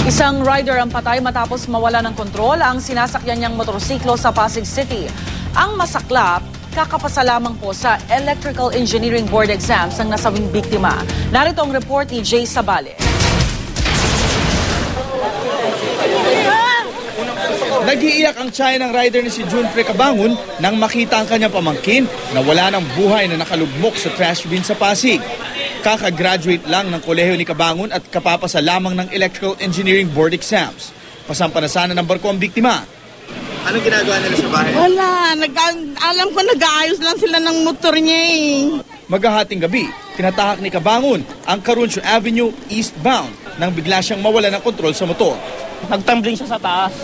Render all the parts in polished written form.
Isang rider ang patay matapos mawala ng kontrol ang sinasakyan niyang motorsiklo sa Pasig City. Ang masaklap, kakapasa lamang po sa Electrical Engineering Board exams ang nasabing biktima. Narito ang report ni Jay Sabale. Nag-iiyak ang tiyahin ng rider ni si Junfre Cabangon nang makita ang kanyang pamangkin na wala ng buhay na nakalugmok sa trash bin sa Pasig. Kakagraduate lang ng kolehiyo ni Cabangon at kapapasa lamang ng Electrical Engineering Board exams. Pasampa na sana ng barko ang biktima. Anong ginagawa nila sa bahay? Wala. Alam ko nag-aayos lang sila ng motor niya eh. Maghahating gabi, tinatahak ni Cabangon ang Caruncio Avenue eastbound nang bigla siyang mawala ng kontrol sa motor. Nagtumbling siya sa taas.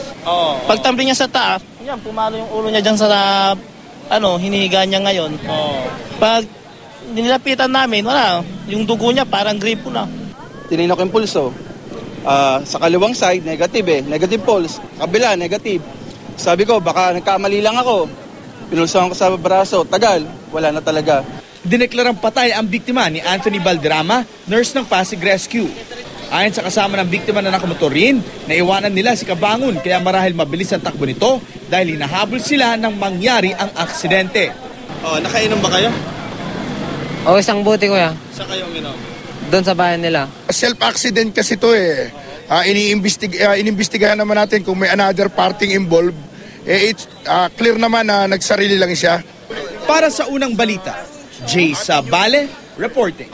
Pagtumbling niya sa taas, yan, pumalo yung ulo niya dyan sa hinihiga niya ngayon. Pag nilapitan namin, wala, yung dugo niya parang gripo na. Tinignan ko yung pulso. Sa kaliwang side, negative negative pulse. Kabila, negative. Sabi ko, baka nagkamali lang ako. Pinulsahan ko sa braso, tagal, wala na talaga. Dineklarang patay ang biktima ni Anthony Valderrama, nurse ng Pasig Rescue. Ayon sa kasama ng biktima na nakamotor rin, naiwanan nila si Cabangon kaya marahil mabilis ang takbo nito dahil hinahabol sila nang mangyari ang aksidente. Nakainom ba kayo? Isang buti kuya. Sa kayong inom? Doon sa bahay nila. Self-accident kasi to eh. Inimbestigahan naman natin kung may another parting involved. It's clear naman na nagsarili lang siya. Para sa unang balita, Jay Sabale reporting.